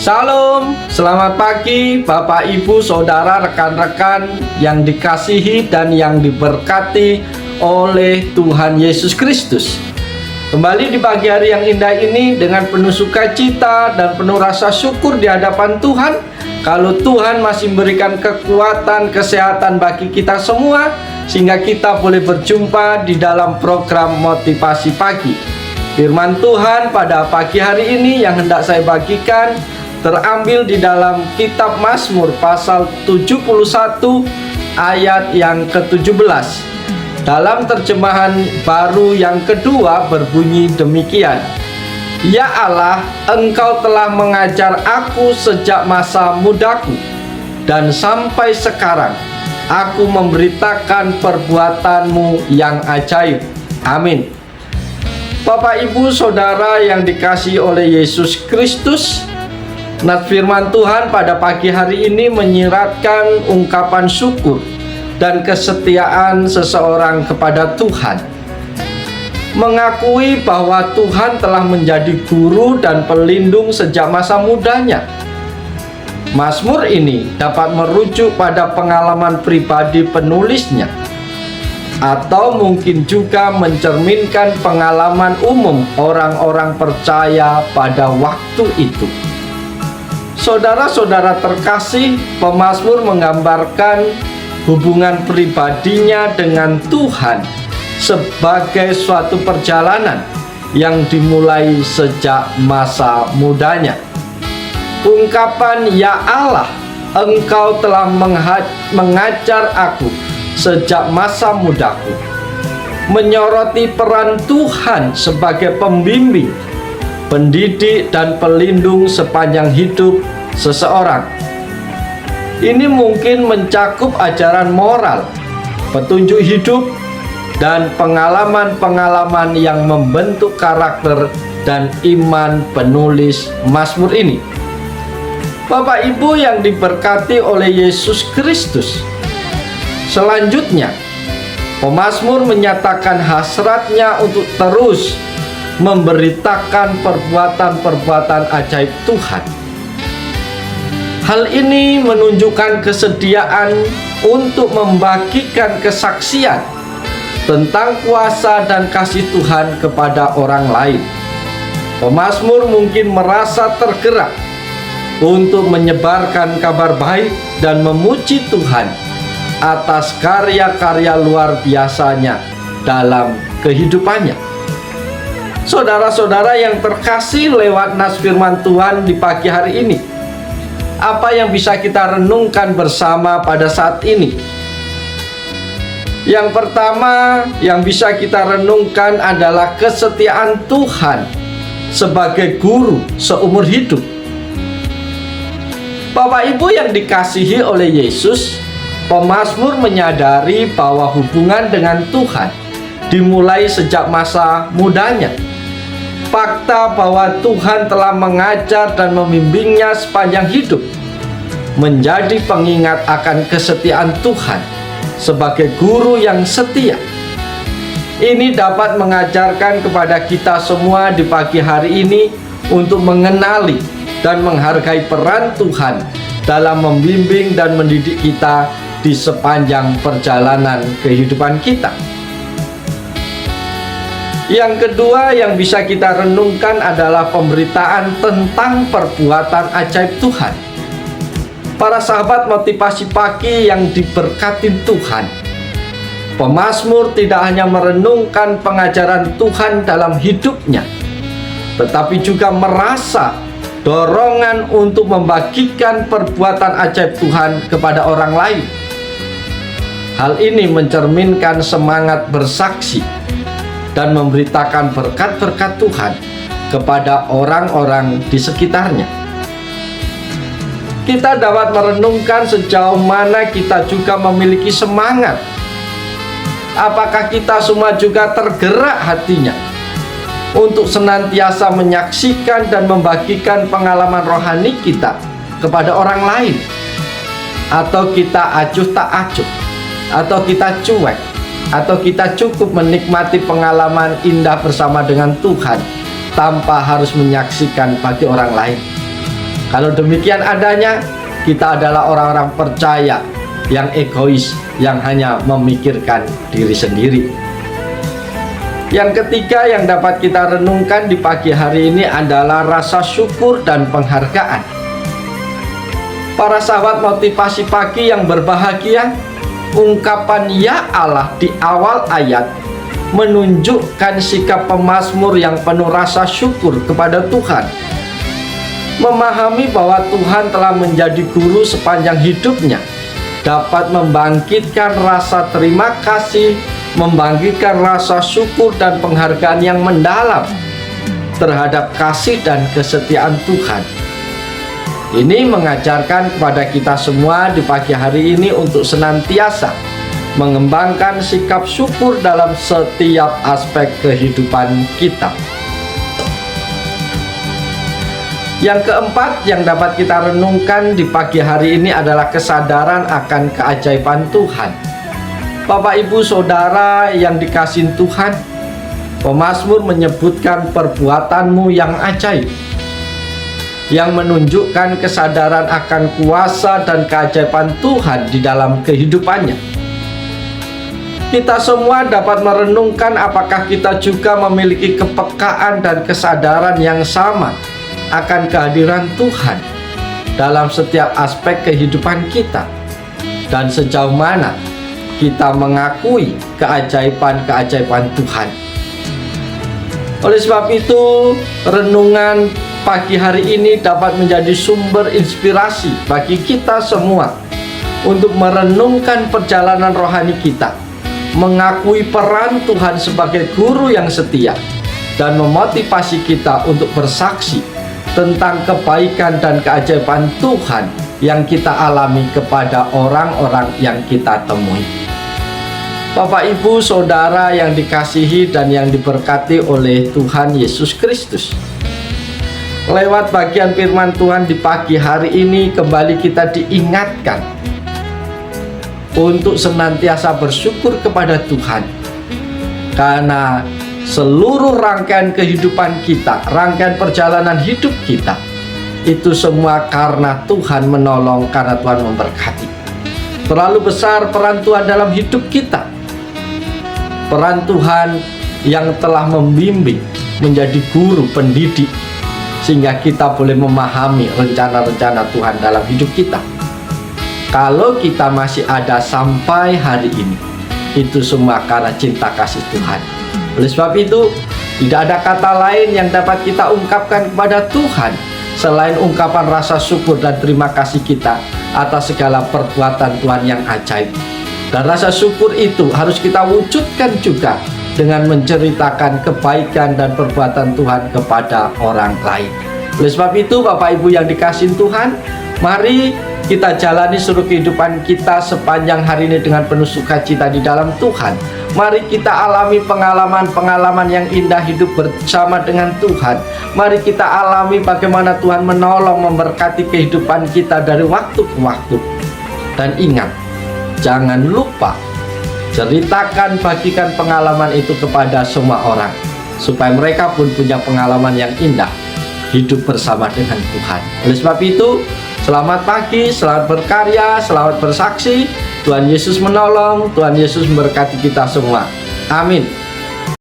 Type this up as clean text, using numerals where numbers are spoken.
Shalom, selamat pagi Bapak Ibu Saudara rekan-rekan yang dikasihi dan yang diberkati oleh Tuhan Yesus Kristus. Kembali di pagi hari yang indah ini dengan penuh sukacita dan penuh rasa syukur di hadapan Tuhan. Kalau Tuhan masih memberikan kekuatan, kesehatan bagi kita semua, sehingga kita boleh berjumpa di dalam program Motivasi Pagi. Firman Tuhan pada pagi hari ini yang hendak saya bagikan terambil di dalam kitab Mazmur pasal 71 ayat yang ke-17. Dalam terjemahan baru yang kedua berbunyi demikian. Ya Allah, Engkau telah mengajar aku sejak masa mudaku, dan sampai sekarang aku memberitakan perbuatan-Mu yang ajaib. Amin. Bapak, Ibu, Saudara yang dikasihi oleh Yesus Kristus, Nas firman Tuhan pada pagi hari ini menyiratkan ungkapan syukur dan kesetiaan seseorang kepada Tuhan. Mengakui bahwa Tuhan telah menjadi guru dan pelindung sejak masa mudanya. Mazmur ini dapat merujuk pada pengalaman pribadi penulisnya, atau mungkin juga mencerminkan pengalaman umum orang-orang percaya pada waktu itu. Saudara-saudara terkasih, pemazmur menggambarkan hubungan pribadinya dengan Tuhan sebagai suatu perjalanan yang dimulai sejak masa mudanya. Ungkapan "Ya Allah, Engkau telah mengajar aku sejak masa mudaku" menyoroti peran Tuhan sebagai pembimbing, pendidik, dan pelindung sepanjang hidup seseorang. Ini mungkin mencakup ajaran moral, petunjuk hidup, dan pengalaman-pengalaman yang membentuk karakter dan iman penulis Mazmur ini. Bapak Ibu yang diberkati oleh Yesus Kristus, selanjutnya pemazmur menyatakan hasratnya untuk terus memberitakan perbuatan-perbuatan ajaib Tuhan. Hal ini menunjukkan kesediaan untuk membagikan kesaksian tentang kuasa dan kasih Tuhan kepada orang lain. Pemazmur mungkin merasa tergerak untuk menyebarkan kabar baik dan memuji Tuhan atas karya-karya luar biasanya dalam kehidupannya. Saudara-saudara yang terkasih, lewat nas firman Tuhan di pagi hari ini, apa yang bisa kita renungkan bersama pada saat ini? Yang pertama yang bisa kita renungkan adalah kesetiaan Tuhan sebagai guru seumur hidup. Bapak Ibu yang dikasihi oleh Yesus, pemazmur menyadari bahwa hubungan dengan Tuhan dimulai sejak masa mudanya. Fakta bahwa Tuhan telah mengajar dan membimbingnya sepanjang hidup menjadi pengingat akan kesetiaan Tuhan sebagai guru yang setia. Ini dapat mengajarkan kepada kita semua di pagi hari ini untuk mengenali dan menghargai peran Tuhan dalam membimbing dan mendidik kita di sepanjang perjalanan kehidupan kita. Yang kedua yang bisa kita renungkan adalah pemberitaan tentang perbuatan ajaib Tuhan. Para sahabat motivasi pagi yang diberkati Tuhan, pemazmur tidak hanya merenungkan pengajaran Tuhan dalam hidupnya, tetapi juga merasa dorongan untuk membagikan perbuatan ajaib Tuhan kepada orang lain. Hal ini mencerminkan semangat bersaksi dan memberitakan berkat-berkat Tuhan kepada orang-orang di sekitarnya. Kita dapat merenungkan sejauh mana kita juga memiliki semangat. Apakah kita semua juga tergerak hatinya untuk senantiasa menyaksikan dan membagikan pengalaman rohani kita kepada orang lain? Atau kita acuh tak acuh? Atau kita cuek? Atau kita cukup menikmati pengalaman indah bersama dengan Tuhan tanpa harus menyaksikan bagi orang lain? Kalau demikian adanya, kita adalah orang-orang percaya yang egois, yang hanya memikirkan diri sendiri. Yang ketiga yang dapat kita renungkan di pagi hari ini adalah rasa syukur dan penghargaan. Para sahabat motivasi pagi yang berbahagia, ungkapan "Ya Allah" di awal ayat menunjukkan sikap pemazmur yang penuh rasa syukur kepada Tuhan. Memahami bahwa Tuhan telah menjadi guru sepanjang hidupnya dapat membangkitkan rasa terima kasih, membangkitkan rasa syukur dan penghargaan yang mendalam terhadap kasih dan kesetiaan Tuhan. Ini mengajarkan kepada kita semua di pagi hari ini untuk senantiasa mengembangkan sikap syukur dalam setiap aspek kehidupan kita. Yang keempat yang dapat kita renungkan di pagi hari ini adalah kesadaran akan keajaiban Tuhan. Bapak, Ibu, Saudara yang dikasihi Tuhan, pemazmur menyebutkan perbuatanmu yang ajaib, yang menunjukkan kesadaran akan kuasa dan keajaiban Tuhan di dalam kehidupannya. Kita semua dapat merenungkan apakah kita juga memiliki kepekaan dan kesadaran yang sama akan kehadiran Tuhan dalam setiap aspek kehidupan kita, dan sejauh mana kita mengakui keajaiban-keajaiban Tuhan. Oleh sebab itu, renungan pagi hari ini dapat menjadi sumber inspirasi bagi kita semua untuk merenungkan perjalanan rohani kita, mengakui peran Tuhan sebagai guru yang setia, dan memotivasi kita untuk bersaksi tentang kebaikan dan keajaiban Tuhan yang kita alami kepada orang-orang yang kita temui. Bapak, Ibu, Saudara yang dikasihi dan yang diberkati oleh Tuhan Yesus Kristus, lewat bagian firman Tuhan di pagi hari ini kembali kita diingatkan untuk senantiasa bersyukur kepada Tuhan, karena seluruh rangkaian kehidupan kita, rangkaian perjalanan hidup kita, itu semua karena Tuhan menolong, karena Tuhan memberkati. Terlalu besar peran Tuhan dalam hidup kita. Peran Tuhan yang telah membimbing, menjadi guru, pendidik, sehingga kita boleh memahami rencana-rencana Tuhan dalam hidup kita. Kalau kita masih ada sampai hari ini, itu semua karena cinta kasih Tuhan. Oleh sebab itu, tidak ada kata lain yang dapat kita ungkapkan kepada Tuhan selain ungkapan rasa syukur dan terima kasih kita atas segala perbuatan Tuhan yang ajaib. Dan rasa syukur itu harus kita wujudkan juga dengan menceritakan kebaikan dan perbuatan Tuhan kepada orang lain. Oleh sebab itu, Bapak Ibu yang dikasihi Tuhan, mari kita jalani seluruh kehidupan kita sepanjang hari ini dengan penuh sukacita di dalam Tuhan. Mari kita alami pengalaman-pengalaman yang indah hidup bersama dengan Tuhan. Mari kita alami bagaimana Tuhan menolong, memberkati kehidupan kita dari waktu ke waktu. Dan ingat, jangan lupa ceritakan, bagikan pengalaman itu kepada semua orang, supaya mereka pun punya pengalaman yang indah hidup bersama dengan Tuhan. Oleh sebab itu, selamat pagi, selamat berkarya, selamat bersaksi. Tuhan Yesus menolong, Tuhan Yesus memberkati kita semua. Amin.